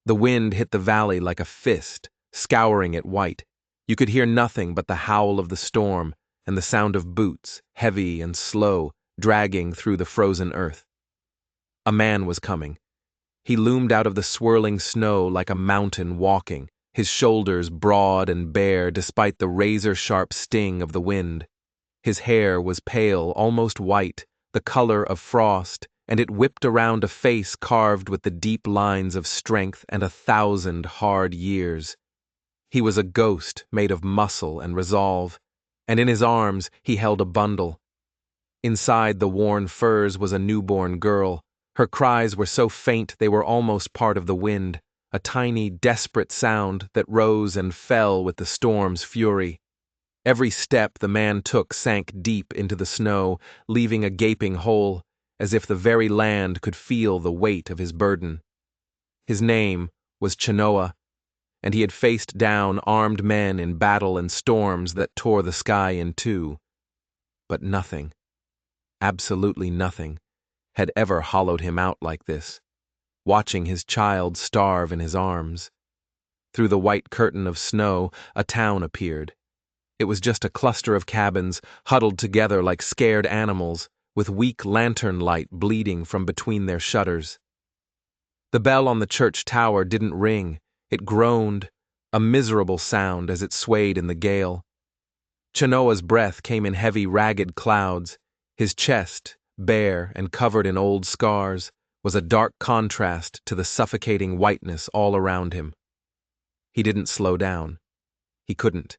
The wind hit the valley like a fist, scouring it white. You could hear nothing but the howl of the storm and the sound of boots, heavy and slow, dragging through the frozen earth. A man was coming. He loomed out of the swirling snow like a mountain walking, his shoulders broad and bare despite the razor-sharp sting of the wind. His hair was pale, almost white, the color of frost, and it whipped around a face carved with the deep lines of strength and 1,000 hard years. He was a ghost made of muscle and resolve, and in his arms he held a bundle. Inside the worn furs was a newborn girl. Her cries were so faint they were almost part of the wind, a tiny, desperate sound that rose and fell with the storm's fury. Every step the man took sank deep into the snow, leaving a gaping hole, as if the very land could feel the weight of his burden. His name was Chenoa, and he had faced down armed men in battle and storms that tore the sky in two. But nothing, absolutely nothing, had ever hollowed him out like this, watching his child starve in his arms. Through the white curtain of snow, a town appeared. It was just a cluster of cabins, huddled together like scared animals, with weak lantern light bleeding from between their shutters. The bell on the church tower didn't ring. It groaned, a miserable sound as it swayed in the gale. Chenoa's breath came in heavy, ragged clouds. His chest, bare and covered in old scars, was a dark contrast to the suffocating whiteness all around him. He didn't slow down. He couldn't.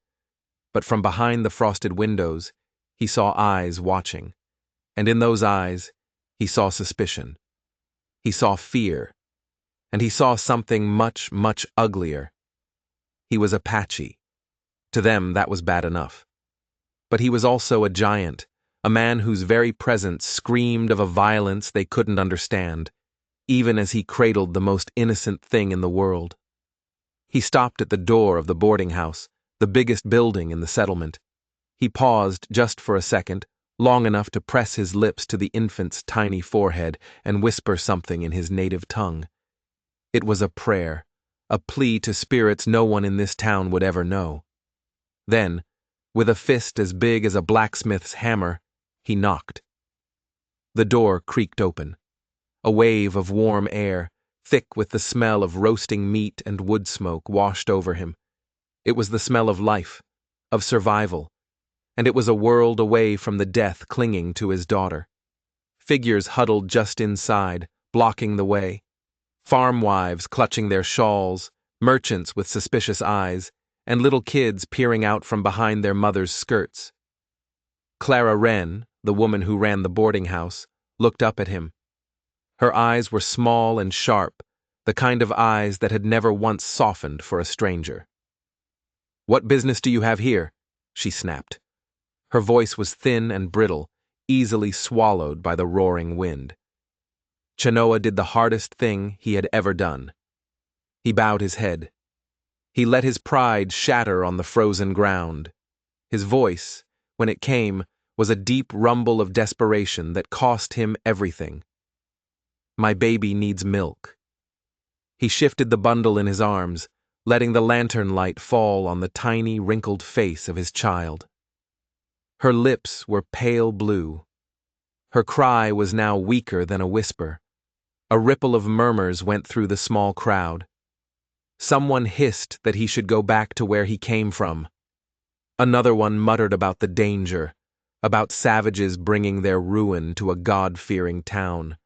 But from behind the frosted windows, he saw eyes watching. And in those eyes, he saw suspicion. He saw fear. And he saw something much, much uglier. He was Apache. To them, that was bad enough. But he was also a giant, a man whose very presence screamed of a violence they couldn't understand, even as he cradled the most innocent thing in the world. He stopped at the door of the boarding house, the biggest building in the settlement. He paused just for a second, long enough to press his lips to the infant's tiny forehead and whisper something in his native tongue. It was a prayer, a plea to spirits no one in this town would ever know. Then, with a fist as big as a blacksmith's hammer, he knocked. The door creaked open. A wave of warm air, thick with the smell of roasting meat and wood smoke, washed over him. It was the smell of life, of survival, and it was a world away from the death clinging to his daughter. Figures huddled just inside, blocking the way. Farm wives clutching their shawls, merchants with suspicious eyes, and little kids peering out from behind their mothers' skirts. Clara Wren, the woman who ran the boarding house, looked up at him. Her eyes were small and sharp, the kind of eyes that had never once softened for a stranger. "What business do you have here?" she snapped. Her voice was thin and brittle, easily swallowed by the roaring wind. Chenoa did the hardest thing he had ever done. He bowed his head. He let his pride shatter on the frozen ground. His voice, when it came, was a deep rumble of desperation that cost him everything. "My baby needs milk." He shifted the bundle in his arms, letting the lantern light fall on the tiny, wrinkled face of his child. Her lips were pale blue. Her cry was now weaker than a whisper. A ripple of murmurs went through the small crowd. Someone hissed that he should go back to where he came from. Another one muttered about the danger, about savages bringing their ruin to a God-fearing town.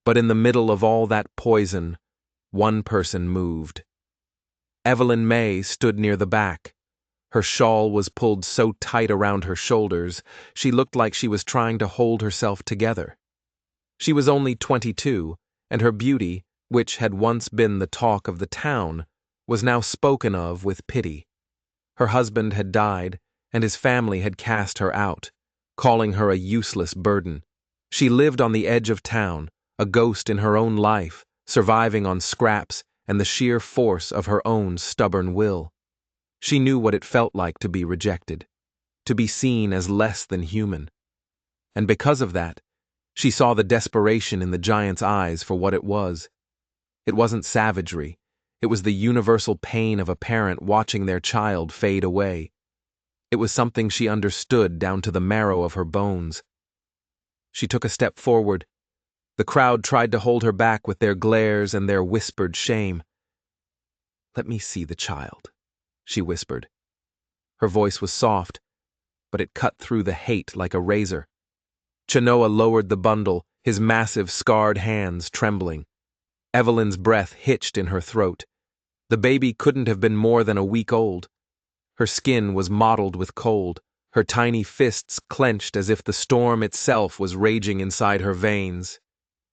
But in the middle of all that poison, one person moved. Evelyn May stood near the back. Her shawl was pulled so tight around her shoulders, she looked like she was trying to hold herself together. She was only 22, and her beauty, which had once been the talk of the town, was now spoken of with pity. Her husband had died, and his family had cast her out, calling her a useless burden. She lived on the edge of town, a ghost in her own life, surviving on scraps and the sheer force of her own stubborn will. She knew what it felt like to be rejected, to be seen as less than human. And because of that, she saw the desperation in the giant's eyes for what it was. It wasn't savagery, It was the universal pain of a parent watching their child fade away. It was something she understood down to the marrow of her bones. She took a step forward. The crowd tried to hold her back with their glares and their whispered shame. "Let me see the child," she whispered. Her voice was soft, but it cut through the hate like a razor. Chenoa lowered the bundle, his massive, scarred hands trembling. Evelyn's breath hitched in her throat. The baby couldn't have been more than a week old. Her skin was mottled with cold, her tiny fists clenched as if the storm itself was raging inside her veins.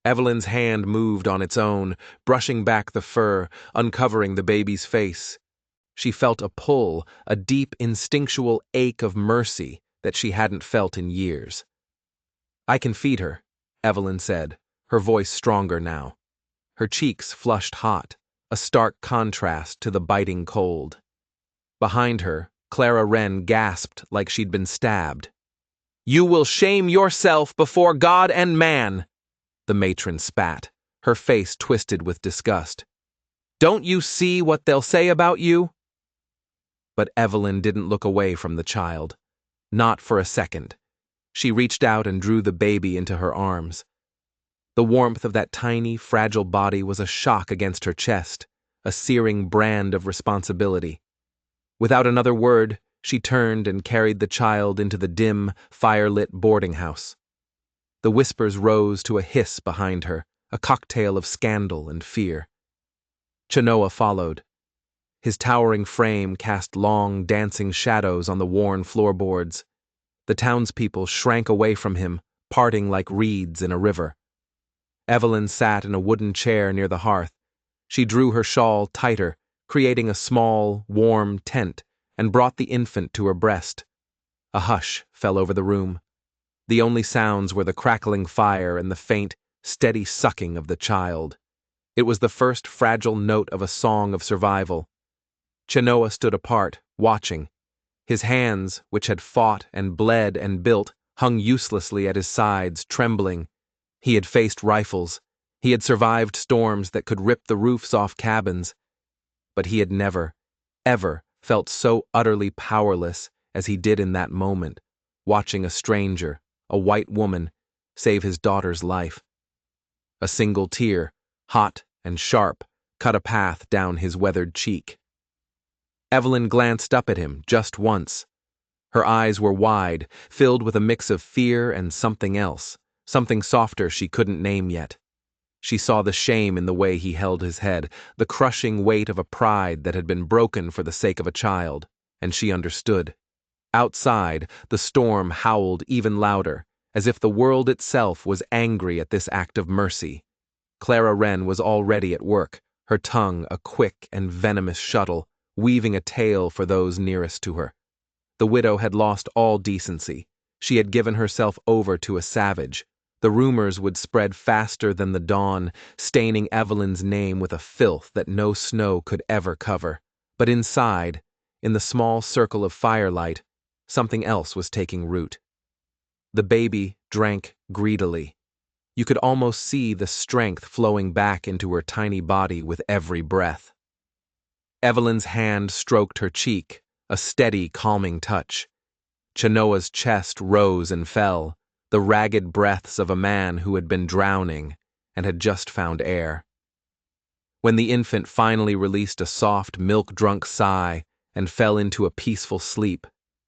Evelyn's hand moved on its own, brushing back the fur, uncovering the baby's face. She felt a pull, a deep instinctual ache of mercy that she hadn't felt in years. "I can feed her," Evelyn said, her voice stronger now. Her cheeks flushed hot, a stark contrast to the biting cold. Behind her, Clara Wren gasped like she'd been stabbed. "You will shame yourself before God and man," the matron spat, her face twisted with disgust. "Don't you see what they'll say about you?" But Evelyn didn't look away from the child. Not for a second. She reached out and drew the baby into her arms. The warmth of that tiny, fragile body was a shock against her chest, a searing brand of responsibility. Without another word, she turned and carried the child into the dim, fire-lit boarding house. The whispers rose to a hiss behind her, a cocktail of scandal and fear. Chenoa followed. His towering frame cast long, dancing shadows on the worn floorboards. The townspeople shrank away from him, parting like reeds in a river. Evelyn sat in a wooden chair near the hearth. She drew her shawl tighter, creating a small, warm tent, and brought the infant to her breast. A hush fell over the room. The only sounds were the crackling fire and the faint, steady sucking of the child. It was the first fragile note of a song of survival. Chenoa stood apart, watching. His hands, which had fought and bled and built, hung uselessly at his sides, trembling. He had faced rifles. He had survived storms that could rip the roofs off cabins. But he had never, ever felt so utterly powerless as he did in that moment, watching a stranger, a white woman, save his daughter's life. A single tear, hot and sharp, cut a path down his weathered cheek. Evelyn glanced up at him just once. Her eyes were wide, filled with a mix of fear and something else, something softer she couldn't name yet. She saw the shame in the way he held his head, the crushing weight of a pride that had been broken for the sake of a child, and she understood. Outside, the storm howled even louder, as if the world itself was angry at this act of mercy. Clara Wren was already at work, her tongue a quick and venomous shuttle, weaving a tale for those nearest to her. The widow had lost all decency. She had given herself over to a savage. The rumors would spread faster than the dawn, staining Evelyn's name with a filth that no snow could ever cover. But inside, in the small circle of firelight, something else was taking root. The baby drank greedily. You could almost see the strength flowing back into her tiny body with every breath. Evelyn's hand stroked her cheek, a steady, calming touch. Chenoa's chest rose and fell, the ragged breaths of a man who had been drowning and had just found air. When the infant finally released a soft, milk-drunk sigh and fell into a peaceful sleep,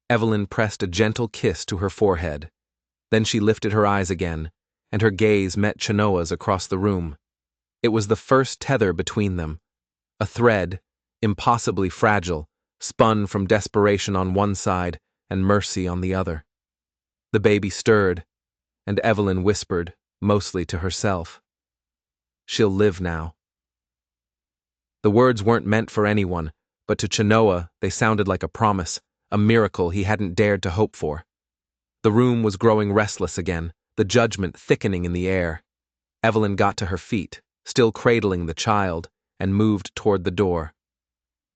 Evelyn pressed a gentle kiss to her forehead. Then she lifted her eyes again, and her gaze met Chenoa's across the room. It was the first tether between them, a thread, impossibly fragile, spun from desperation on one side and mercy on the other. The baby stirred, and Evelyn whispered, mostly to herself, "She'll live now." The words weren't meant for anyone, but to Chenoa they sounded like a promise, a miracle he hadn't dared to hope for. The room was growing restless again, the judgment thickening in the air. Evelyn got to her feet, still cradling the child, and moved toward the door.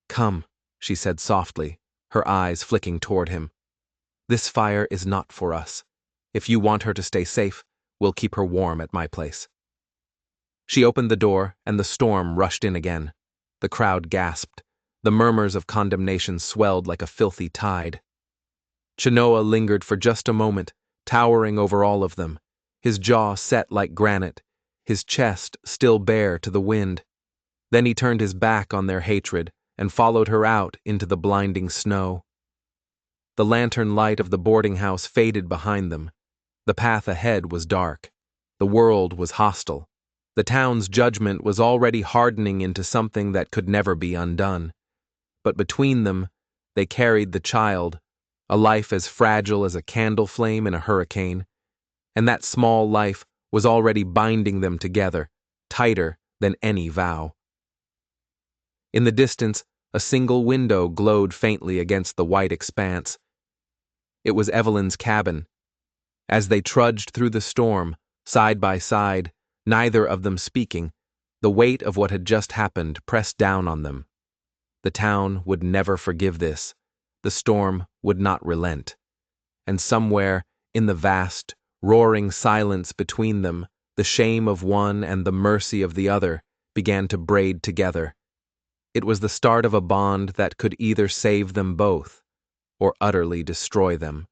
"Come," she said softly, her eyes flicking toward him. "This fire is not for us. If you want her to stay safe, we'll keep her warm at my place." She opened the door, and the storm rushed in again. The crowd gasped. The murmurs of condemnation swelled like a filthy tide. Chenoa lingered for just a moment, towering over all of them, his jaw set like granite, his chest still bare to the wind. Then he turned his back on their hatred and followed her out into the blinding snow. The lantern light of the boarding house faded behind them. The path ahead was dark. The world was hostile. The town's judgment was already hardening into something that could never be undone. But between them, they carried the child, a life as fragile as a candle flame in a hurricane, and that small life was already binding them together, tighter than any vow. In the distance, a single window glowed faintly against the white expanse. It was Evelyn's cabin. As they trudged through the storm, side by side, neither of them speaking, the weight of what had just happened pressed down on them. The town would never forgive this. The storm would not relent. And somewhere, in the vast, roaring silence between them, the shame of one and the mercy of the other began to braid together. It was the start of a bond that could either save them both or utterly destroy them.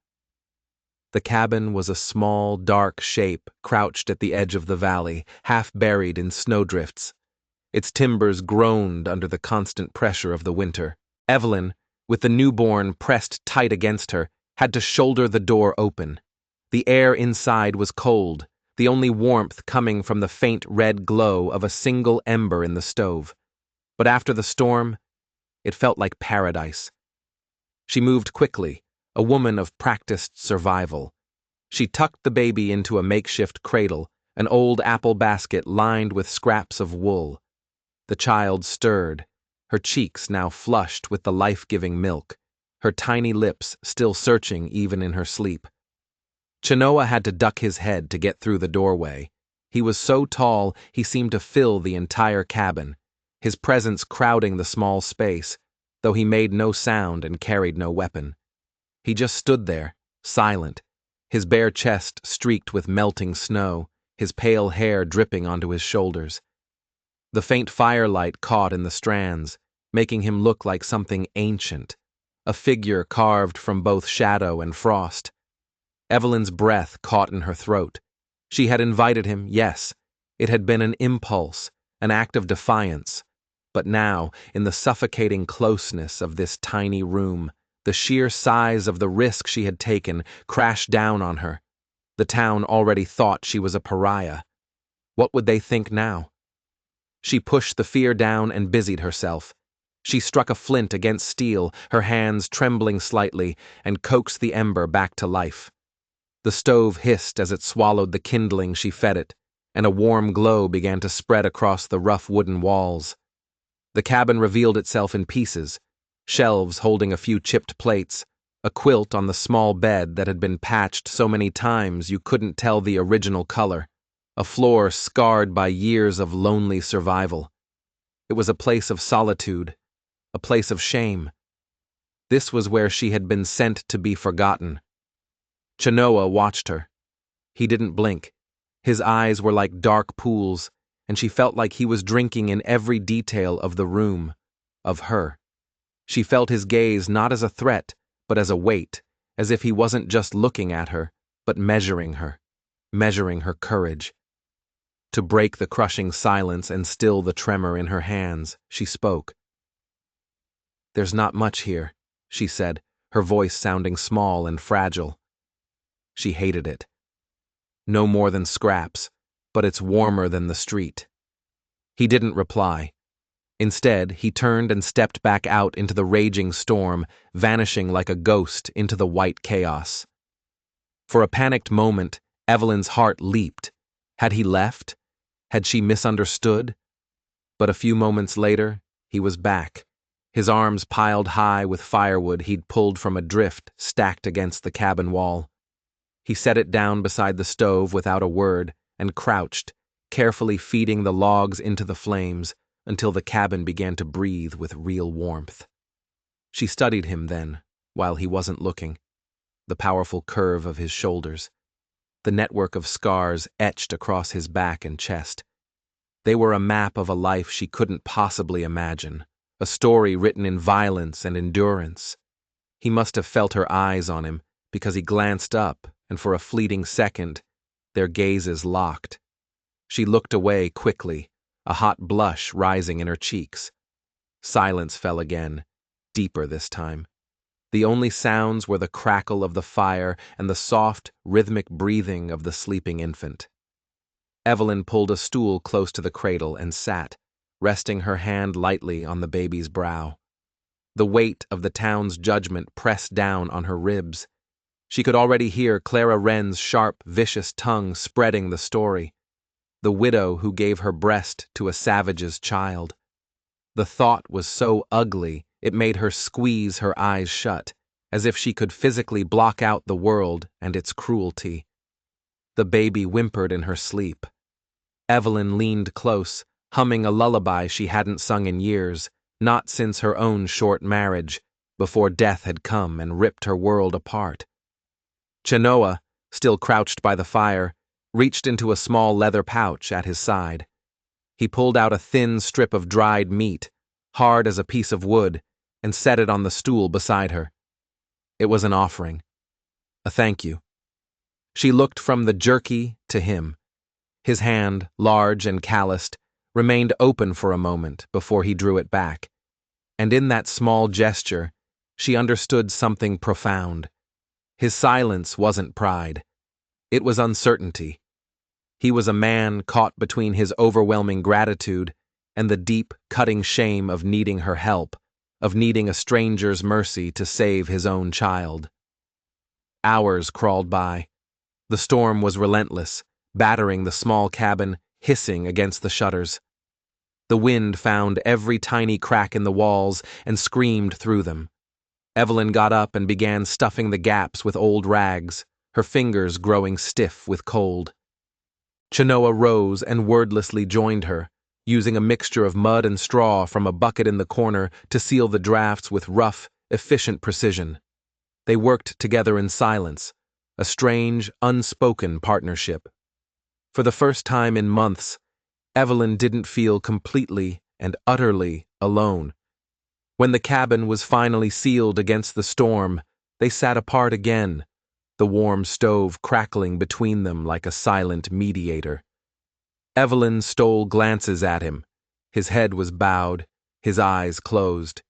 The cabin was a small, dark shape crouched at the edge of the valley, half buried in snowdrifts. Its timbers groaned under the constant pressure of the winter. Evelyn, with the newborn pressed tight against her, had to shoulder the door open. The air inside was cold, the only warmth coming from the faint red glow of a single ember in the stove. But after the storm, it felt like paradise. She moved quickly, a woman of practiced survival. She tucked the baby into a makeshift cradle, an old apple basket lined with scraps of wool. The child stirred, her cheeks now flushed with the life-giving milk, her tiny lips still searching even in her sleep. Chenoa had to duck his head to get through the doorway. He was so tall he seemed to fill the entire cabin, his presence crowding the small space, though he made no sound and carried no weapon. He just stood there, silent, his bare chest streaked with melting snow, his pale hair dripping onto his shoulders. The faint firelight caught in the strands, making him look like something ancient, a figure carved from both shadow and frost. Evelyn's breath caught in her throat. She had invited him, yes. It had been an impulse, an act of defiance. But now, in the suffocating closeness of this tiny room, the sheer size of the risk she had taken crashed down on her. The town already thought she was a pariah. What would they think now? She pushed the fear down and busied herself. She struck a flint against steel, her hands trembling slightly, and coaxed the ember back to life. The stove hissed as it swallowed the kindling she fed it, and a warm glow began to spread across the rough wooden walls. The cabin revealed itself in pieces, shelves holding a few chipped plates, a quilt on the small bed that had been patched so many times you couldn't tell the original color, a floor scarred by years of lonely survival. It was a place of solitude, a place of shame. This was where she had been sent to be forgotten. Chenoa watched her. He didn't blink. His eyes were like dark pools, and she felt like he was drinking in every detail of the room, of her. She felt his gaze not as a threat, but as a weight, as if he wasn't just looking at her, but measuring her courage. To break the crushing silence and still the tremor in her hands, she spoke. "There's not much here," she said, her voice sounding small and fragile. She hated it. No more than scraps, but it's warmer than the street. He didn't reply. Instead, he turned and stepped back out into the raging storm, vanishing like a ghost into the white chaos. For a panicked moment, Evelyn's heart leaped. Had he left? Had she misunderstood? But a few moments later, he was back, his arms piled high with firewood he'd pulled from a drift stacked against the cabin wall. He set it down beside the stove without a word and crouched, carefully feeding the logs into the flames until the cabin began to breathe with real warmth. She studied him then, while he wasn't looking, the powerful curve of his shoulders, the network of scars etched across his back and chest. They were a map of a life she couldn't possibly imagine, a story written in violence and endurance. He must have felt her eyes on him, because he glanced up, and for a fleeting second, their gazes locked. She looked away quickly, a hot blush rising in her cheeks. Silence fell again, deeper this time. The only sounds were the crackle of the fire and the soft, rhythmic breathing of the sleeping infant. Evelyn pulled a stool close to the cradle and sat, resting her hand lightly on the baby's brow. The weight of the town's judgment pressed down on her ribs. She could already hear Clara Wren's sharp, vicious tongue spreading the story. The widow who gave her breast to a savage's child. The thought was so ugly it made her squeeze her eyes shut, as if she could physically block out the world and its cruelty. The baby whimpered in her sleep. Evelyn leaned close, humming a lullaby she hadn't sung in years, not since her own short marriage, before death had come and ripped her world apart. Chenoa, still crouched by the fire, reached into a small leather pouch at his side. He pulled out a thin strip of dried meat, hard as a piece of wood, and set it on the stool beside her. It was an offering. A thank you. She looked from the jerky to him. His hand, large and calloused, remained open for a moment before he drew it back. And in that small gesture, she understood something profound. His silence wasn't pride. It was uncertainty. He was a man caught between his overwhelming gratitude and the deep, cutting shame of needing her help, of needing a stranger's mercy to save his own child. Hours crawled by. The storm was relentless, battering the small cabin, hissing against the shutters. The wind found every tiny crack in the walls and screamed through them. Evelyn got up and began stuffing the gaps with old rags, her fingers growing stiff with cold. Chenoa rose and wordlessly joined her, using a mixture of mud and straw from a bucket in the corner to seal the drafts with rough, efficient precision. They worked together in silence, a strange, unspoken partnership. For the first time in months, Evelyn didn't feel completely and utterly alone. When the cabin was finally sealed against the storm, they sat apart again, the warm stove crackling between them like a silent mediator. Evelyn stole glances at him. His head was bowed, his eyes closed.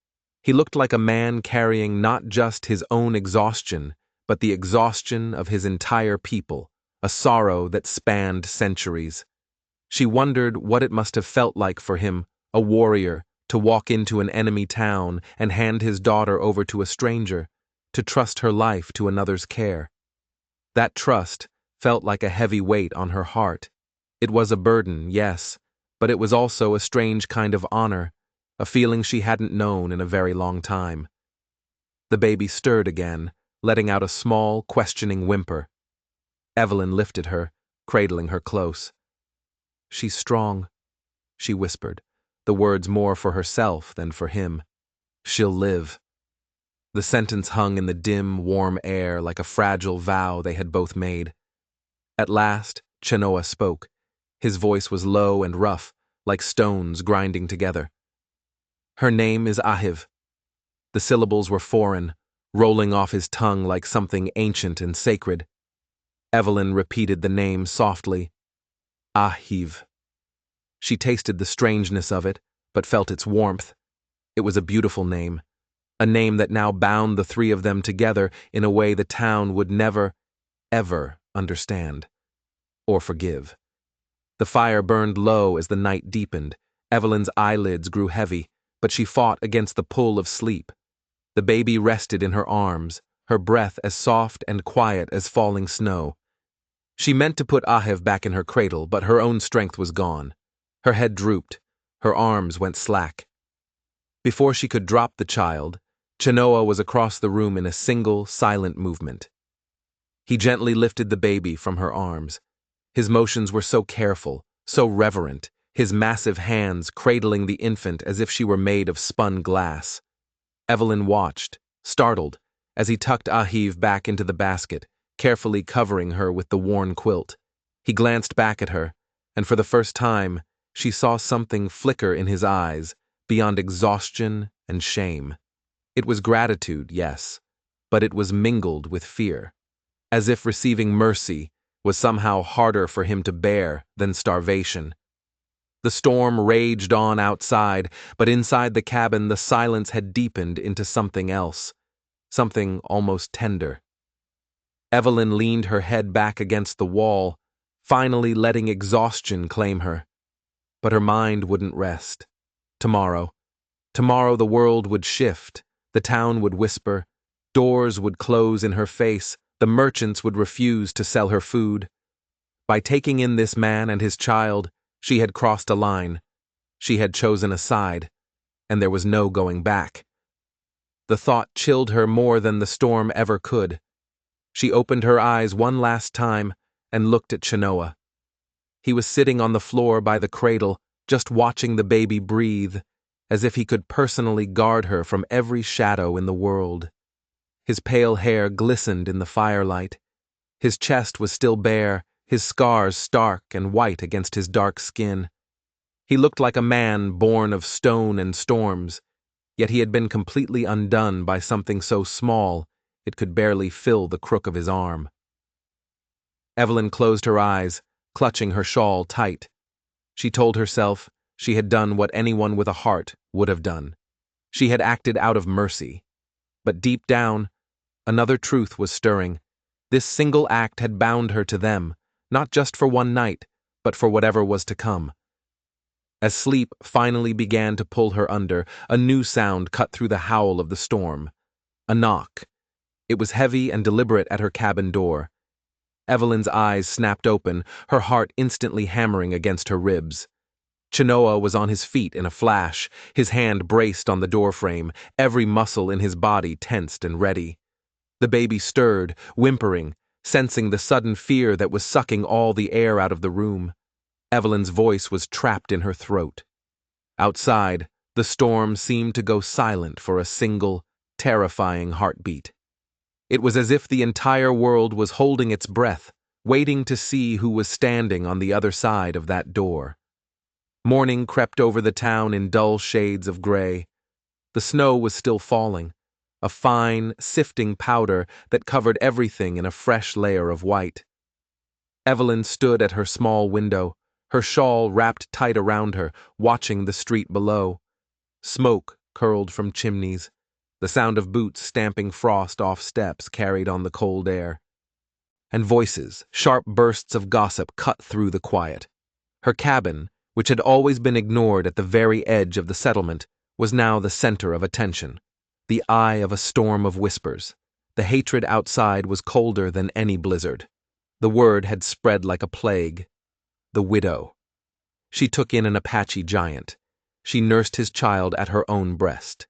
He looked like a man carrying not just his own exhaustion, but the exhaustion of his entire people, a sorrow that spanned centuries. She wondered what it must have felt like for him, a warrior, to walk into an enemy town and hand his daughter over to a stranger, to trust her life to another's care. That trust felt like a heavy weight on her heart. It was a burden, yes, but it was also a strange kind of honor, a feeling she hadn't known in a very long time. The baby stirred again, letting out a small, questioning whimper. Evelyn lifted her, cradling her close. "She's strong," she whispered, the words more for herself than for him. "She'll live." The sentence hung in the dim, warm air like a fragile vow they had both made. At last, Chenoa spoke. His voice was low and rough, like stones grinding together. "Her name is Ahiv." The syllables were foreign, rolling off his tongue like something ancient and sacred. Evelyn repeated the name softly. Ahiv. She tasted the strangeness of it, but felt its warmth. It was a beautiful name, a name that now bound the three of them together in a way the town would never, ever understand or forgive. The fire burned low as the night deepened. Evelyn's eyelids grew heavy, but she fought against the pull of sleep. The baby rested in her arms, her breath as soft and quiet as falling snow. She meant to put Ahiv back in her cradle, but her own strength was gone. Her head drooped, her arms went slack. Before she could drop the child, Chenoa was across the room in a single, silent movement. He gently lifted the baby from her arms. His motions were so careful, so reverent, his massive hands cradling the infant as if she were made of spun glass. Evelyn watched, startled, as he tucked Ahiv back into the basket, carefully covering her with the worn quilt. He glanced back at her, and for the first time, she saw something flicker in his eyes, beyond exhaustion and shame. It was gratitude, yes, but it was mingled with fear, as if receiving mercy was somehow harder for him to bear than starvation. The storm raged on outside, but inside the cabin the silence had deepened into something else, something almost tender. Evelyn leaned her head back against the wall, finally letting exhaustion claim her. But her mind wouldn't rest. Tomorrow the world would shift, the town would whisper, doors would close in her face, the merchants would refuse to sell her food. By taking in this man and his child, she had crossed a line. She had chosen a side, and there was no going back. The thought chilled her more than the storm ever could. She opened her eyes one last time and looked at Chenoa. He was sitting on the floor by the cradle, just watching the baby breathe, as if he could personally guard her from every shadow in the world. His pale hair glistened in the firelight. His chest was still bare, his scars stark and white against his dark skin. He looked like a man born of stone and storms, yet he had been completely undone by something so small it could barely fill the crook of his arm. Evelyn closed her eyes, clutching her shawl tight. She told herself she had done what anyone with a heart would have done. She had acted out of mercy. But deep down, another truth was stirring. This single act had bound her to them, not just for one night, but for whatever was to come. As sleep finally began to pull her under, a new sound cut through the howl of the storm. A knock. It was heavy and deliberate at her cabin door. Evelyn's eyes snapped open, her heart instantly hammering against her ribs. Chenoa was on his feet in a flash, his hand braced on the doorframe, every muscle in his body tensed and ready. The baby stirred, whimpering, sensing the sudden fear that was sucking all the air out of the room. Evelyn's voice was trapped in her throat. Outside, the storm seemed to go silent for a single, terrifying heartbeat. It was as if the entire world was holding its breath, waiting to see who was standing on the other side of that door. Morning crept over the town in dull shades of gray. The snow was still falling, a fine, sifting powder that covered everything in a fresh layer of white. Evelyn stood at her small window, her shawl wrapped tight around her, watching the street below. Smoke curled from chimneys. The sound of boots stamping frost off steps carried on the cold air. And voices, sharp bursts of gossip cut through the quiet. Her cabin, which had always been ignored at the very edge of the settlement, was now the center of attention, the eye of a storm of whispers. The hatred outside was colder than any blizzard. The word had spread like a plague. The widow. She took in an Apache giant. She nursed his child at her own breast.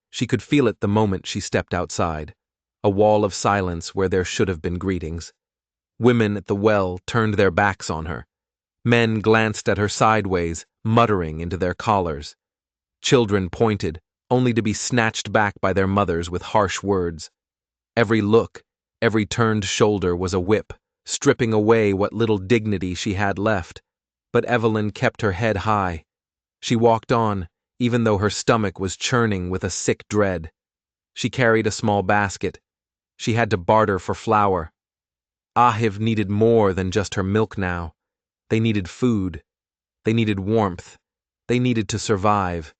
She could feel it the moment she stepped outside, a wall of silence where there should have been greetings. Women at the well turned their backs on her. Men glanced at her sideways, muttering into their collars. Children pointed, only to be snatched back by their mothers with harsh words. Every look, every turned shoulder was a whip, stripping away what little dignity she had left. But Evelyn kept her head high. She walked on, even though her stomach was churning with a sick dread. She carried a small basket. She had to barter for flour. Ahiv needed more than just her milk now. They needed food. They needed warmth. They needed to survive.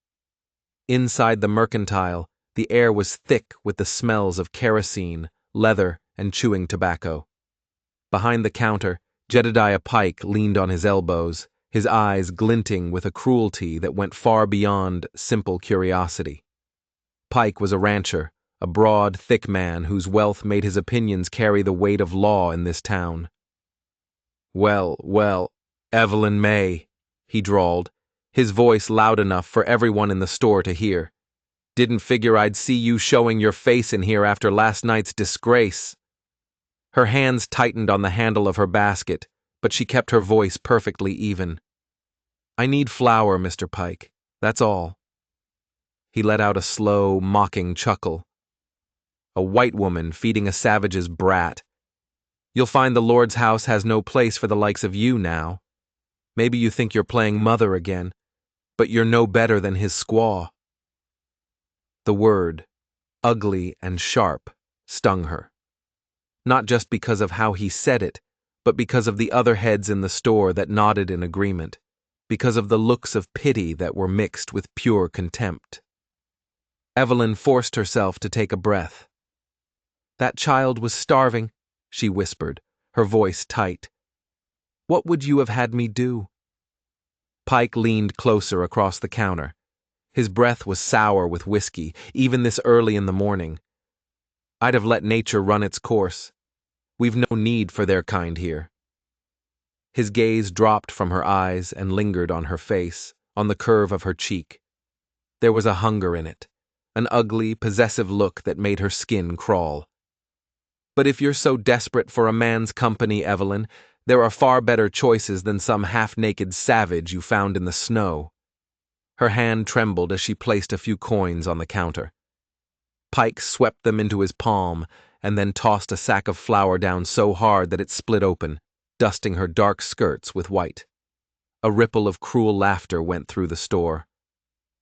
Inside the mercantile, the air was thick with the smells of kerosene, leather, and chewing tobacco. Behind the counter, Jedediah Pike leaned on his elbows, his eyes glinting with a cruelty that went far beyond simple curiosity. Pike was a rancher, a broad, thick man whose wealth made his opinions carry the weight of law in this town. Well, Evelyn May," he drawled, his voice loud enough for everyone in the store to hear. "Didn't figure I'd see you showing your face in here after last night's disgrace." Her hands tightened on the handle of her basket, but she kept her voice perfectly even. "I need flour, Mr. Pike. That's all." He let out a slow, mocking chuckle. "A white woman feeding a savage's brat. You'll find the Lord's house has no place for the likes of you now." Maybe you think you're playing mother again, but you're no better than his squaw." The word, ugly and sharp, stung her. Not just because of how he said it, but because of the other heads in the store that nodded in agreement, because of the looks of pity that were mixed with pure contempt. Evelyn forced herself to take a breath. "That child was starving," she whispered, her voice tight. "What would you have had me do?" Pike leaned closer across the counter. His breath was sour with whiskey, even this early in the morning. "I'd have let nature run its course. We've no need for their kind here." His gaze dropped from her eyes and lingered on her face, on the curve of her cheek. There was a hunger in it, an ugly, possessive look that made her skin crawl. "But if you're so desperate for a man's company, Evelyn, there are far better choices than some half-naked savage you found in the snow." Her hand trembled as she placed a few coins on the counter. Pike swept them into his palm and then tossed a sack of flour down so hard that it split open, dusting her dark skirts with white. A ripple of cruel laughter went through the store.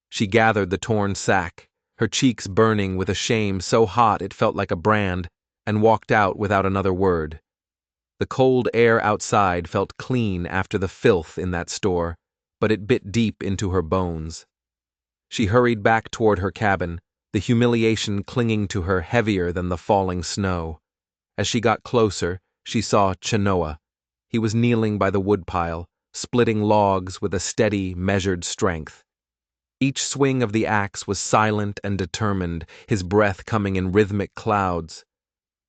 She gathered the torn sack, her cheeks burning with a shame so hot it felt like a brand, and walked out without another word. The cold air outside felt clean after the filth in that store, but it bit deep into her bones. She hurried back toward her cabin, the humiliation clinging to her heavier than the falling snow. As she got closer, she saw Chenoa. He was kneeling by the woodpile, splitting logs with a steady, measured strength. Each swing of the axe was silent and determined, his breath coming in rhythmic clouds.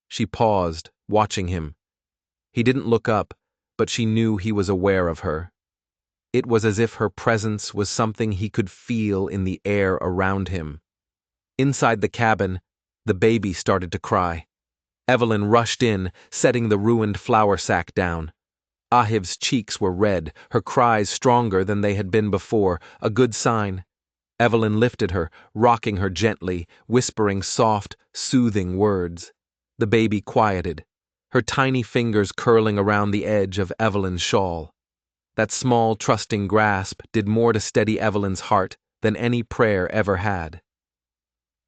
She paused, watching him. He didn't look up, but she knew he was aware of her. It was as if her presence was something he could feel in the air around him. Inside the cabin, the baby started to cry. Evelyn rushed in, setting the ruined flour sack down. Ahiv's cheeks were red, her cries stronger than they had been before, a good sign. Evelyn lifted her, rocking her gently, whispering soft, soothing words. The baby quieted, her tiny fingers curling around the edge of Evelyn's shawl. That small, trusting grasp did more to steady Evelyn's heart than any prayer ever had.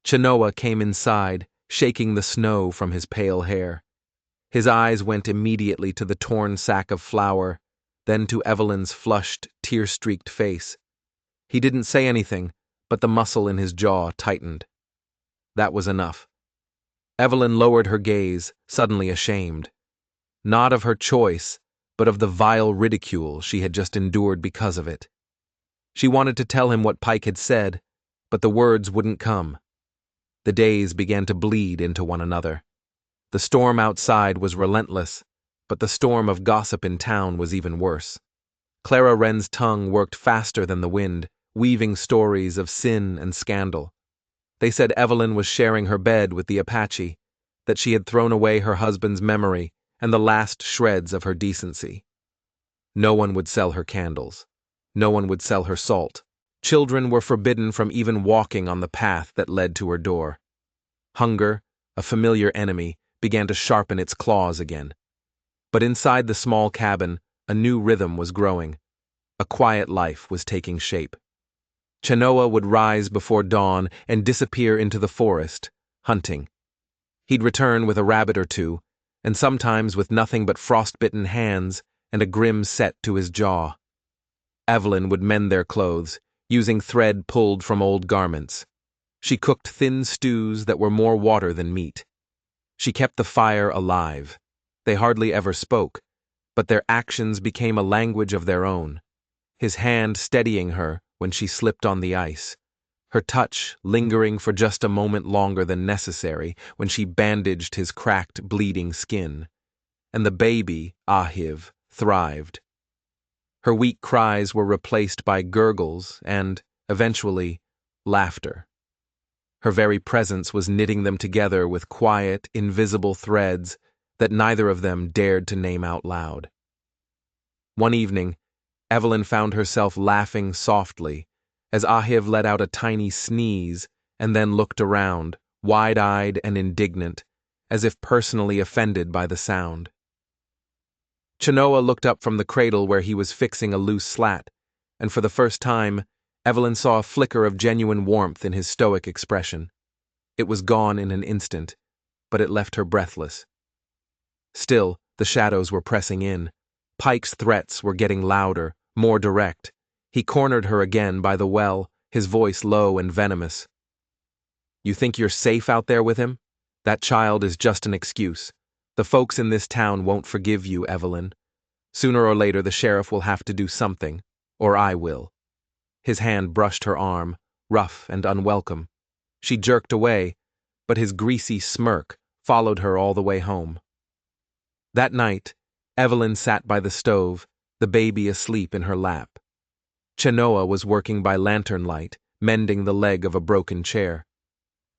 Chenoa came inside, shaking the snow from his pale hair. His eyes went immediately to the torn sack of flour, then to Evelyn's flushed, tear-streaked face. He didn't say anything, but the muscle in his jaw tightened. That was enough. Evelyn lowered her gaze, suddenly ashamed. Not of her choice, but of the vile ridicule she had just endured because of it. She wanted to tell him what Pike had said, but the words wouldn't come. The days began to bleed into one another. The storm outside was relentless, but the storm of gossip in town was even worse. Clara Wren's tongue worked faster than the wind, weaving stories of sin and scandal. They said Evelyn was sharing her bed with the Apache, that she had thrown away her husband's memory and the last shreds of her decency. No one would sell her candles. No one would sell her salt. Children were forbidden from even walking on the path that led to her door. Hunger, a familiar enemy, began to sharpen its claws again. But inside the small cabin, a new rhythm was growing. A quiet life was taking shape. Chenoa would rise before dawn and disappear into the forest, hunting. He'd return with a rabbit or two, and sometimes with nothing but frostbitten hands and a grim set to his jaw. Evelyn would mend their clothes, using thread pulled from old garments. She cooked thin stews that were more water than meat. She kept the fire alive. They hardly ever spoke, but their actions became a language of their own. His hand steadying her when she slipped on the ice, her touch lingering for just a moment longer than necessary when she bandaged his cracked, bleeding skin. And the baby, Ahiv, thrived. Her weak cries were replaced by gurgles and, eventually, laughter. Her very presence was knitting them together with quiet, invisible threads that neither of them dared to name out loud. One evening, Evelyn found herself laughing softly as Ahiv let out a tiny sneeze and then looked around, wide-eyed and indignant, as if personally offended by the sound. Chenoa looked up from the cradle where he was fixing a loose slat, and for the first time, Evelyn saw a flicker of genuine warmth in his stoic expression. It was gone in an instant, but it left her breathless. Still, the shadows were pressing in. Pike's threats were getting louder, more direct. He cornered her again by the well, his voice low and venomous. "You think you're safe out there with him? That child is just an excuse. The folks in this town won't forgive you, Evelyn. Sooner or later the sheriff will have to do something, or I will." His hand brushed her arm, rough and unwelcome. She jerked away, but his greasy smirk followed her all the way home. That night, Evelyn sat by the stove, the baby asleep in her lap. Chenoa was working by lantern light, mending the leg of a broken chair.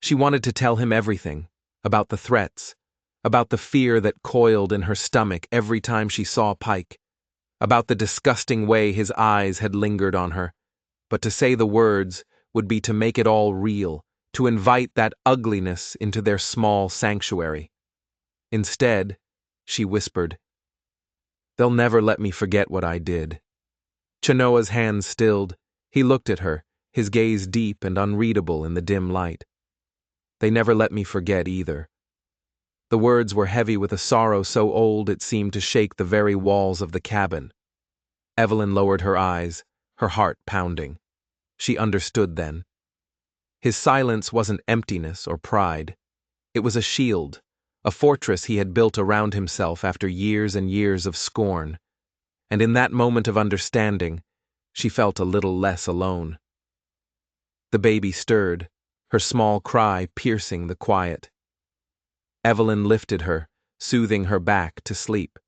She wanted to tell him everything, about the threats, about the fear that coiled in her stomach every time she saw Pike, about the disgusting way his eyes had lingered on her, but to say the words would be to make it all real, to invite that ugliness into their small sanctuary. Instead, she whispered, "They'll never let me forget what I did." Chenoa's hands stilled. He looked at her, his gaze deep and unreadable in the dim light. "They never let me forget either." The words were heavy with a sorrow so old it seemed to shake the very walls of the cabin. Evelyn lowered her eyes, her heart pounding. She understood then. His silence wasn't emptiness or pride. It was a shield, a fortress he had built around himself after years and years of scorn. And in that moment of understanding, she felt a little less alone. The baby stirred, her small cry piercing the quiet. Evelyn lifted her, soothing her back to sleep.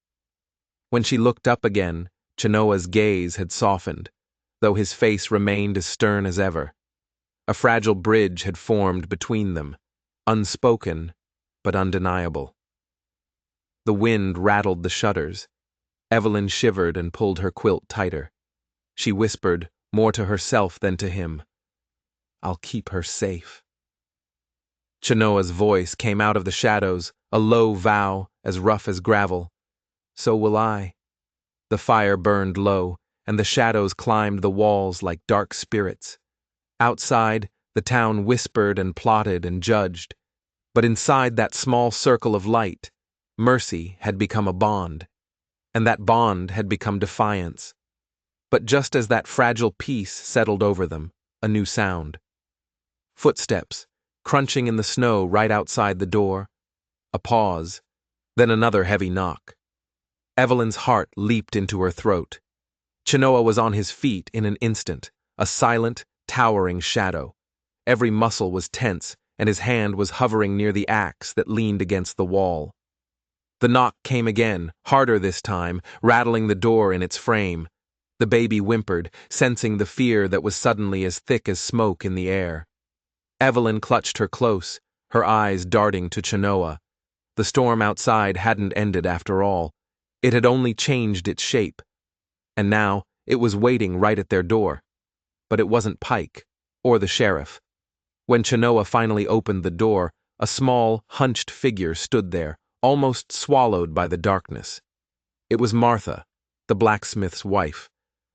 When she looked up again, Chenoa's gaze had softened, though his face remained as stern as ever. A fragile bridge had formed between them, unspoken but undeniable. The wind rattled the shutters. Evelyn shivered and pulled her quilt tighter. She whispered, more to herself than to him, "I'll keep her safe." Chenoa's voice came out of the shadows, a low vow, as rough as gravel. "So will I." The fire burned low, and the shadows climbed the walls like dark spirits. Outside, the town whispered and plotted and judged. But inside that small circle of light, mercy had become a bond, and that bond had become defiance. But just as that fragile peace settled over them, a new sound. Footsteps, crunching in the snow right outside the door. A pause, then another heavy knock. Evelyn's heart leaped into her throat. Chenoa was on his feet in an instant, a silent, towering shadow. Every muscle was tense, and his hand was hovering near the axe that leaned against the wall. The knock came again, harder this time, rattling the door in its frame. The baby whimpered, sensing the fear that was suddenly as thick as smoke in the air. Evelyn clutched her close, her eyes darting to Chenoa. The storm outside hadn't ended after all. It had only changed its shape. And now it was waiting right at their door. But it wasn't Pike, or the sheriff. When Chenoa finally opened the door, a small, hunched figure stood there, almost swallowed by the darkness. It was Martha, the blacksmith's wife,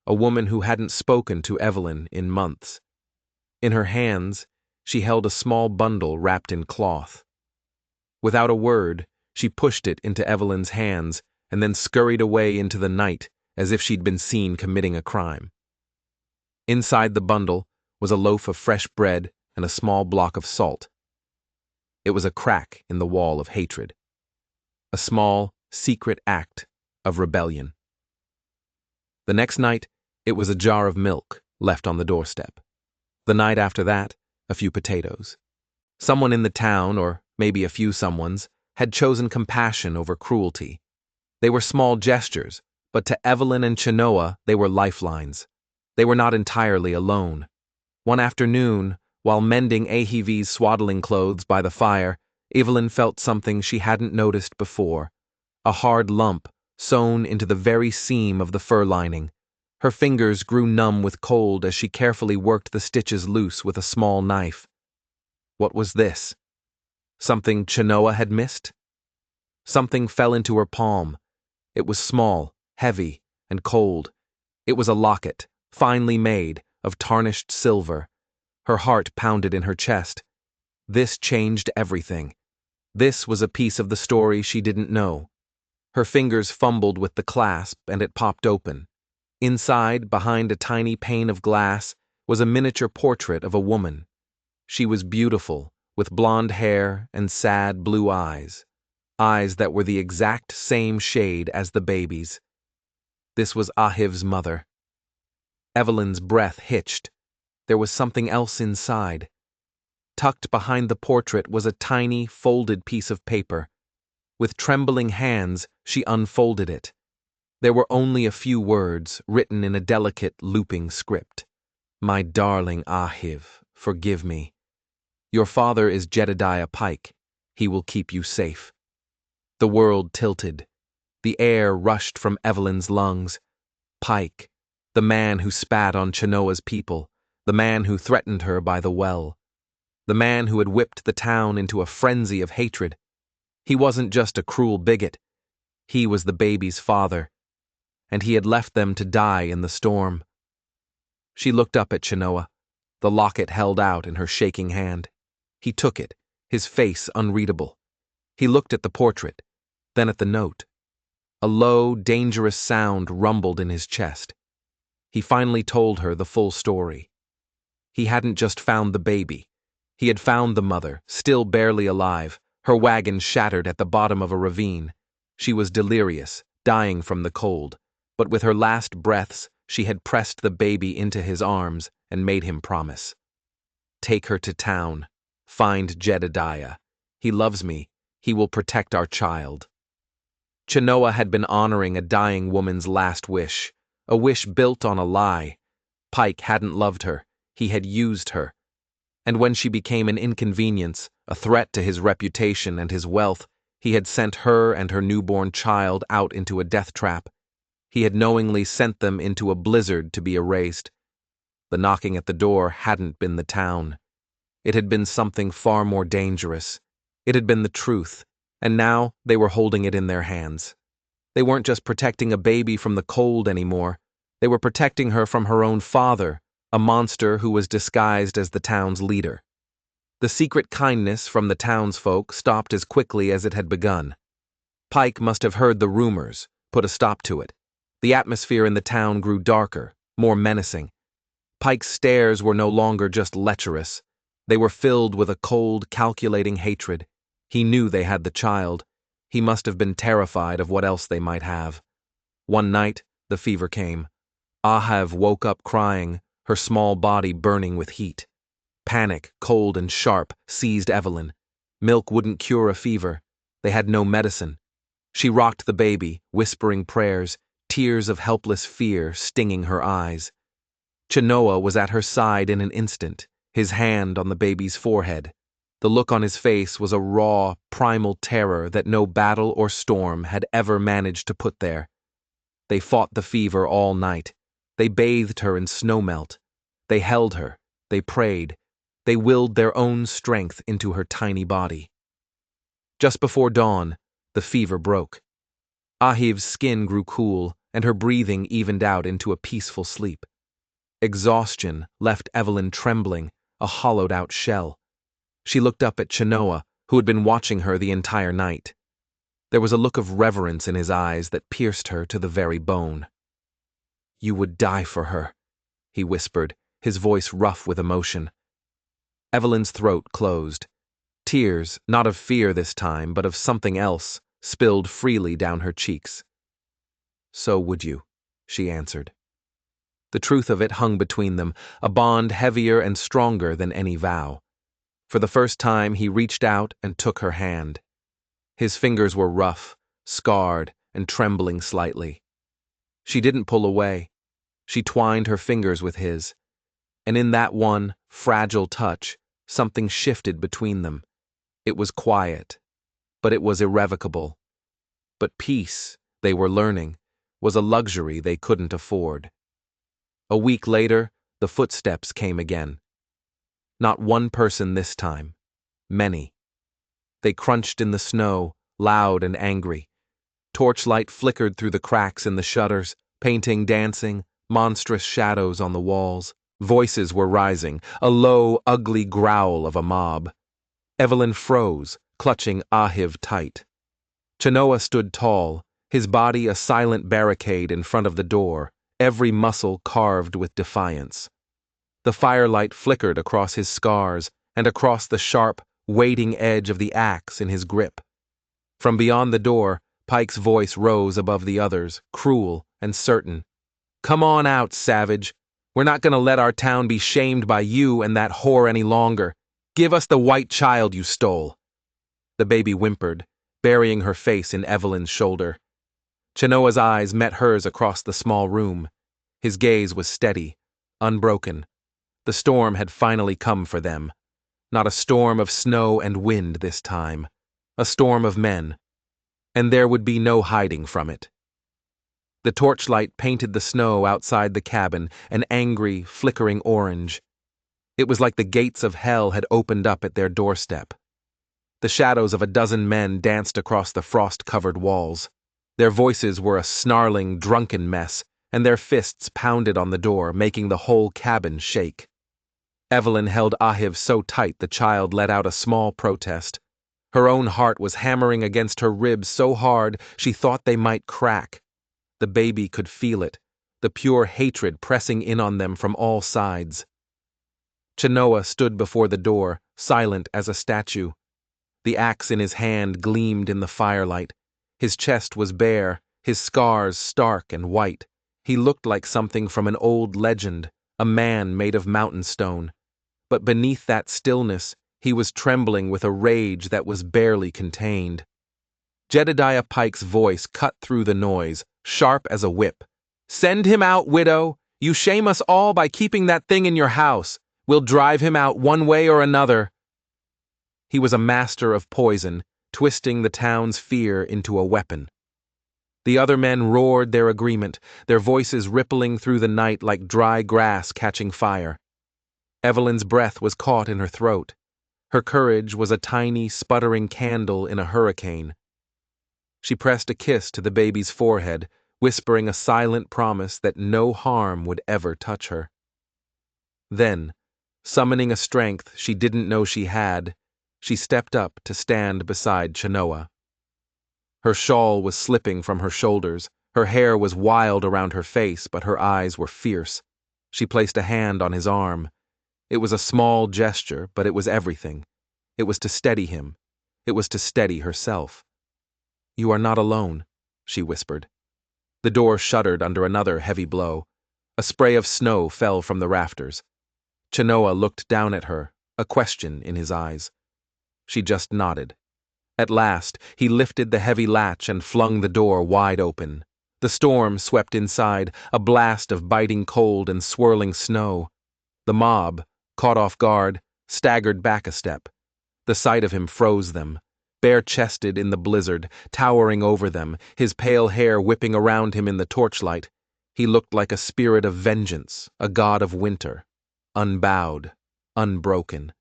a woman who hadn't spoken to Evelyn in months. In her hands, she held a small bundle wrapped in cloth. Without a word, she pushed it into Evelyn's hands and then scurried away into the night as if she'd been seen committing a crime. Inside the bundle was a loaf of fresh bread and a small block of salt. It was a crack in the wall of hatred. A small, secret act of rebellion. The next night, it was a jar of milk left on the doorstep. The night after that, a few potatoes. Someone in the town, or maybe a few someones, had chosen compassion over cruelty. They were small gestures, but to Evelyn and Chenoa they were lifelines. They were not entirely alone. One afternoon, while mending Ahivi's swaddling clothes by the fire, Evelyn felt something she hadn't noticed before. A hard lump sewn into the very seam of the fur lining. Her fingers grew numb with cold as she carefully worked the stitches loose with a small knife. What was this? Something Chenoa had missed? Something fell into her palm, It was small, heavy, and cold. It was a locket, finely made, of tarnished silver. Her heart pounded in her chest. This changed everything. This was a piece of the story she didn't know. Her fingers fumbled with the clasp, and it popped open. Inside, behind a tiny pane of glass, was a miniature portrait of a woman. She was beautiful, with blonde hair and sad blue eyes. Eyes that were the exact same shade as the baby's. This was Ahiv's mother. Evelyn's breath hitched. There was something else inside. Tucked behind the portrait was a tiny, folded piece of paper. With trembling hands, she unfolded it. There were only a few words, written in a delicate, looping script. My darling Ahiv, forgive me. Your father is Jedediah Pike. He will keep you safe. The world tilted. The air rushed from Evelyn's lungs. Pike, the man who spat on Chenoa's people, the man who threatened her by the well, the man who had whipped the town into a frenzy of hatred. He wasn't just a cruel bigot. He was the baby's father, and he had left them to die in the storm. She looked up at Chenoa, the locket held out in her shaking hand. He took it, his face unreadable. He looked at the portrait, then at the note. A low, dangerous sound rumbled in his chest. He finally told her the full story. He hadn't just found the baby. He had found the mother, still barely alive, her wagon shattered at the bottom of a ravine. She was delirious, dying from the cold, but with her last breaths, she had pressed the baby into his arms and made him promise. Take her to town. Find Jedediah. He loves me. He will protect our child. Chenoa had been honoring a dying woman's last wish, a wish built on a lie. Pike hadn't loved her. He had used her. And when she became an inconvenience, a threat to his reputation and his wealth, he had sent her and her newborn child out into a death trap. He had knowingly sent them into a blizzard to be erased. The knocking at the door hadn't been the town. It had been something far more dangerous. It had been the truth, and now they were holding it in their hands. They weren't just protecting a baby from the cold anymore. They were protecting her from her own father, a monster who was disguised as the town's leader. The secret kindness from the townsfolk stopped as quickly as it had begun. Pike must have heard the rumors, put a stop to it. The atmosphere in the town grew darker, more menacing. Pike's stares were no longer just lecherous. They were filled with a cold, calculating hatred. He knew they had the child. He must have been terrified of what else they might have. One night, the fever came. Ahiv woke up crying, her small body burning with heat. Panic, cold and sharp, seized Evelyn. Milk wouldn't cure a fever. They had no medicine. She rocked the baby, whispering prayers, tears of helpless fear stinging her eyes. Chenoa was at her side in an instant, his hand on the baby's forehead. The look on his face was a raw, primal terror that no battle or storm had ever managed to put there. They fought the fever all night. They bathed her in snowmelt. They held her. They prayed. They willed their own strength into her tiny body. Just before dawn, the fever broke. Ahiv's skin grew cool, and her breathing evened out into a peaceful sleep. Exhaustion left Evelyn trembling, a hollowed-out shell. She looked up at Chenoa, who had been watching her the entire night. There was a look of reverence in his eyes that pierced her to the very bone. You would die for her, he whispered, his voice rough with emotion. Evelyn's throat closed. Tears, not of fear this time, but of something else, spilled freely down her cheeks. So would you, she answered. The truth of it hung between them, a bond heavier and stronger than any vow. For the first time, he reached out and took her hand. His fingers were rough, scarred, and trembling slightly. She didn't pull away. She twined her fingers with his, and in that one fragile touch, something shifted between them. It was quiet, but it was irrevocable. But peace, they were learning, was a luxury they couldn't afford. A week later, the footsteps came again. Not one person this time. Many. They crunched in the snow, loud and angry. Torchlight flickered through the cracks in the shutters, painting dancing, monstrous shadows on the walls. Voices were rising, a low, ugly growl of a mob. Evelyn froze, clutching Ahiv tight. Chenoa stood tall, his body a silent barricade in front of the door, every muscle carved with defiance. The firelight flickered across his scars and across the sharp, waiting edge of the axe in his grip. From beyond the door, Pike's voice rose above the others, cruel and certain. "Come on out, savage. We're not going to let our town be shamed by you and that whore any longer. Give us the white child you stole." The baby whimpered, burying her face in Evelyn's shoulder. Chenoa's eyes met hers across the small room. His gaze was steady, unbroken. The storm had finally come for them. Not a storm of snow and wind this time. A storm of men. And there would be no hiding from it. The torchlight painted the snow outside the cabin an angry, flickering orange. It was like the gates of hell had opened up at their doorstep. The shadows of a dozen men danced across the frost-covered walls. Their voices were a snarling, drunken mess, and their fists pounded on the door, making the whole cabin shake. Evelyn held Ahiv so tight the child let out a small protest. Her own heart was hammering against her ribs so hard she thought they might crack. The baby could feel it, the pure hatred pressing in on them from all sides. Chenoa stood before the door, silent as a statue. The axe in his hand gleamed in the firelight. His chest was bare, his scars stark and white. He looked like something from an old legend, a man made of mountain stone. But beneath that stillness, he was trembling with a rage that was barely contained. Jedediah Pike's voice cut through the noise, sharp as a whip. "Send him out, widow! You shame us all by keeping that thing in your house. We'll drive him out one way or another." He was a master of poison, twisting the town's fear into a weapon. The other men roared their agreement, their voices rippling through the night like dry grass catching fire. Evelyn's breath was caught in her throat. Her courage was a tiny, sputtering candle in a hurricane. She pressed a kiss to the baby's forehead, whispering a silent promise that no harm would ever touch her. Then, summoning a strength she didn't know she had, she stepped up to stand beside Chenoa. Her shawl was slipping from her shoulders, her hair was wild around her face, but her eyes were fierce. She placed a hand on his arm. It was a small gesture, but it was everything. It was to steady him. It was to steady herself. "You are not alone," she whispered. The door shuddered under another heavy blow. A spray of snow fell from the rafters. Chenoa looked down at her, a question in his eyes. She just nodded. At last, he lifted the heavy latch and flung the door wide open. The storm swept inside, a blast of biting cold and swirling snow. The mob, caught off guard, staggered back a step. The sight of him froze them. Bare-chested in the blizzard, towering over them, his pale hair whipping around him in the torchlight, he looked like a spirit of vengeance, a god of winter, unbowed, unbroken.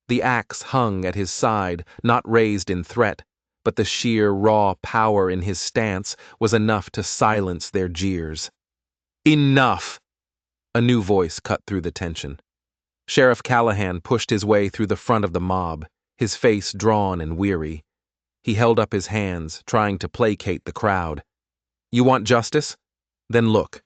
The axe hung at his side, not raised in threat, but the sheer raw power in his stance was enough to silence their jeers. "Enough!" A new voice cut through the tension. Sheriff Callahan pushed his way through the front of the mob, his face drawn and weary. He held up his hands, trying to placate the crowd. "You want justice? Then look."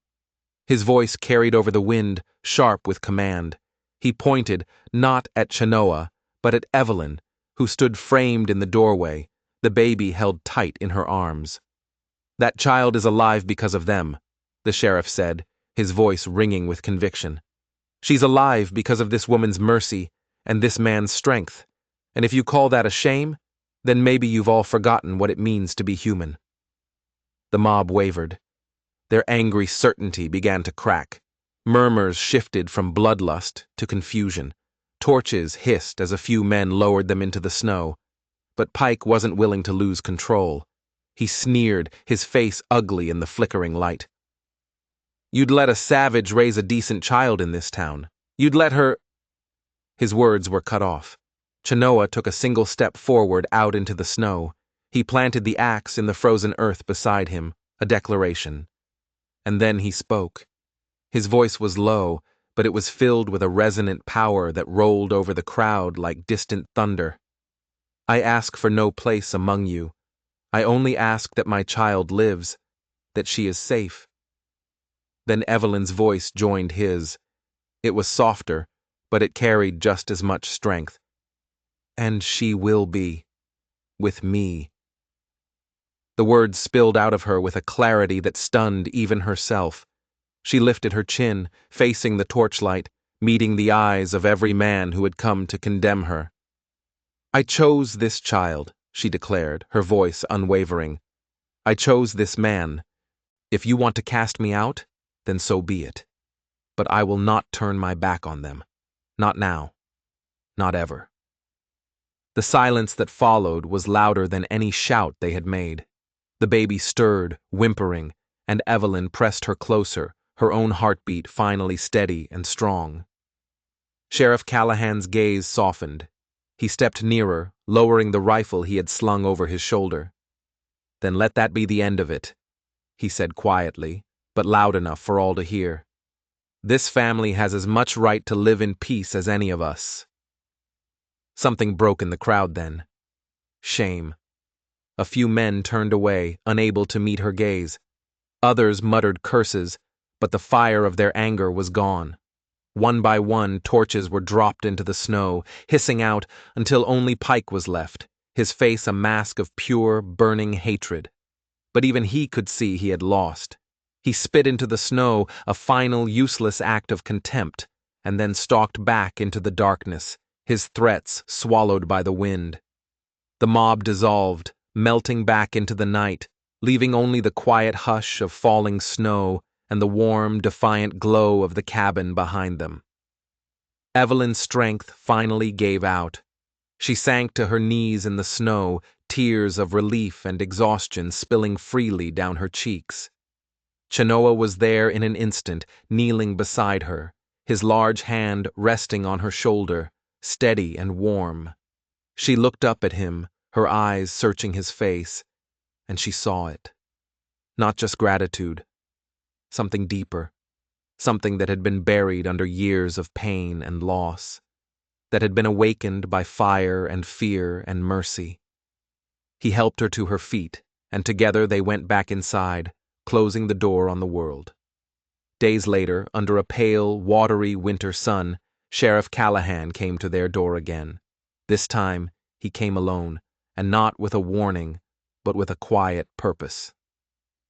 His voice carried over the wind, sharp with command. He pointed, not at Chenoa, but at Evelyn, who stood framed in the doorway, the baby held tight in her arms. "That child is alive because of them," the sheriff said, his voice ringing with conviction. "She's alive because of this woman's mercy and this man's strength. And if you call that a shame, then maybe you've all forgotten what it means to be human." The mob wavered. Their angry certainty began to crack. Murmurs shifted from bloodlust to confusion. Torches hissed as a few men lowered them into the snow. But Pike wasn't willing to lose control. He sneered, his face ugly in the flickering light. "You'd let a savage raise a decent child in this town. You'd let her—" His words were cut off. Chenoa took a single step forward out into the snow. He planted the axe in the frozen earth beside him, a declaration. And then he spoke. His voice was low, but it was filled with a resonant power that rolled over the crowd like distant thunder. I ask for no place among you. I only ask that my child lives, that she is safe. Then Evelyn's voice joined his. It was softer, but it carried just as much strength. And she will be, with me. The words spilled out of her with a clarity that stunned even herself. She lifted her chin, facing the torchlight, meeting the eyes of every man who had come to condemn her. I chose this child, she declared, her voice unwavering. I chose this man. If you want to cast me out, then so be it. But I will not turn my back on them. Not now. Not ever. The silence that followed was louder than any shout they had made. The baby stirred, whimpering, and Evelyn pressed her closer, her own heartbeat finally steady and strong. Sheriff Callahan's gaze softened. He stepped nearer, lowering the rifle he had slung over his shoulder. Then let that be the end of it, he said quietly, but loud enough for all to hear. This family has as much right to live in peace as any of us. Something broke in the crowd then. Shame. A few men turned away, unable to meet her gaze. Others muttered curses, but the fire of their anger was gone. One by one, torches were dropped into the snow, hissing out until only Pike was left, his face a mask of pure, burning hatred. But even he could see he had lost. He spit into the snow, a final, useless act of contempt, and then stalked back into the darkness, his threats swallowed by the wind. The mob dissolved, melting back into the night, leaving only the quiet hush of falling snow and the warm, defiant glow of the cabin behind them. Evelyn's strength finally gave out. She sank to her knees in the snow, tears of relief and exhaustion spilling freely down her cheeks. Chenoa was there in an instant, kneeling beside her, his large hand resting on her shoulder, steady and warm. She looked up at him, her eyes searching his face, and she saw it. Not just gratitude. Something deeper. Something that had been buried under years of pain and loss. That had been awakened by fire and fear and mercy. He helped her to her feet, and together they went back inside, closing the door on the world. Days later, under a pale, watery winter sun, Sheriff Callahan came to their door again. This time, he came alone, and not with a warning, but with a quiet purpose.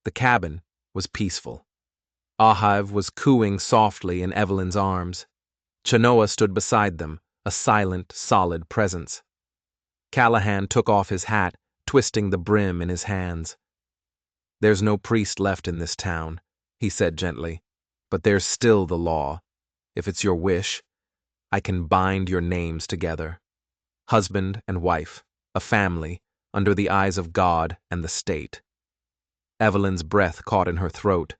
The cabin was peaceful. Ahive was cooing softly in Evelyn's arms. Chenoa stood beside them, a silent, solid presence. Callahan took off his hat, twisting the brim in his hands. There's no priest left in this town, he said gently, but there's still the law. If it's your wish, I can bind your names together. Husband and wife, a family, under the eyes of God and the state. Evelyn's breath caught in her throat.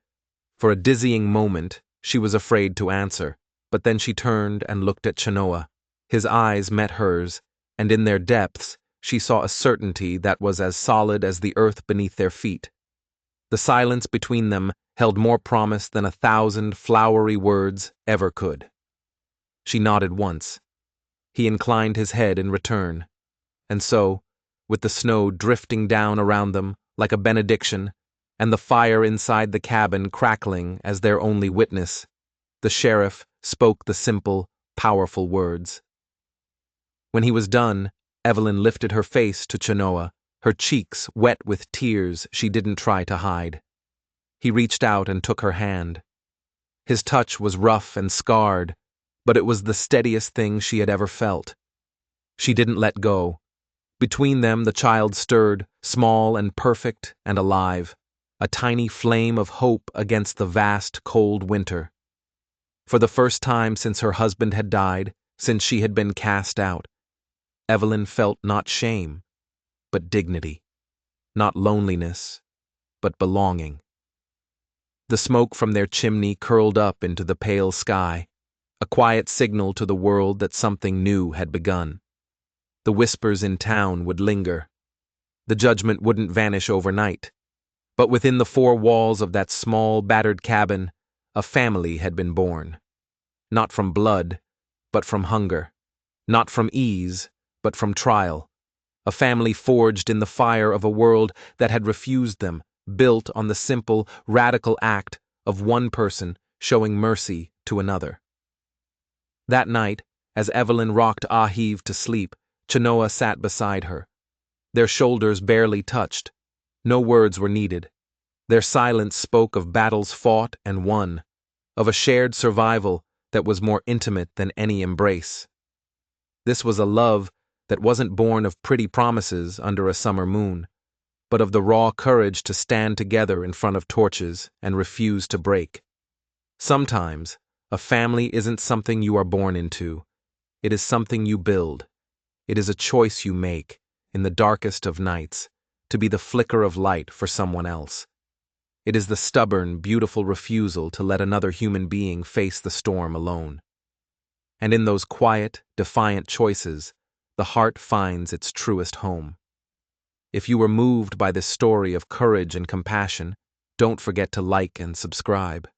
For a dizzying moment, she was afraid to answer, but then she turned and looked at Chenoa. His eyes met hers, and in their depths, she saw a certainty that was as solid as the earth beneath their feet. The silence between them held more promise than 1,000 flowery words ever could. She nodded once. He inclined his head in return. And so, with the snow drifting down around them like a benediction, and the fire inside the cabin crackling as their only witness, the sheriff spoke the simple, powerful words. When he was done, Evelyn lifted her face to Chenoa, her cheeks wet with tears she didn't try to hide. He reached out and took her hand. His touch was rough and scarred, but it was the steadiest thing she had ever felt. She didn't let go. Between them the child stirred, small and perfect and alive, a tiny flame of hope against the vast, cold winter. For the first time since her husband had died, since she had been cast out, Evelyn felt not shame, but dignity, not loneliness, but belonging. The smoke from their chimney curled up into the pale sky, a quiet signal to the world that something new had begun. The whispers in town would linger. The judgment wouldn't vanish overnight. But within the four walls of that small, battered cabin, a family had been born. Not from blood, but from hunger. Not from ease, but from trial. A family forged in the fire of a world that had refused them, built on the simple, radical act of one person showing mercy to another. That night, as Evelyn rocked Ahiv to sleep, Chenoa sat beside her. Their shoulders barely touched. No words were needed. Their silence spoke of battles fought and won, of a shared survival that was more intimate than any embrace. This was a love that wasn't born of pretty promises under a summer moon, but of the raw courage to stand together in front of torches and refuse to break. Sometimes, a family isn't something you are born into. It is something you build. It is a choice you make, in the darkest of nights, to be the flicker of light for someone else. It is the stubborn, beautiful refusal to let another human being face the storm alone. And in those quiet, defiant choices, the heart finds its truest home. If you were moved by this story of courage and compassion, don't forget to like and subscribe.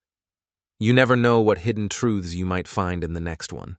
You never know what hidden truths you might find in the next one.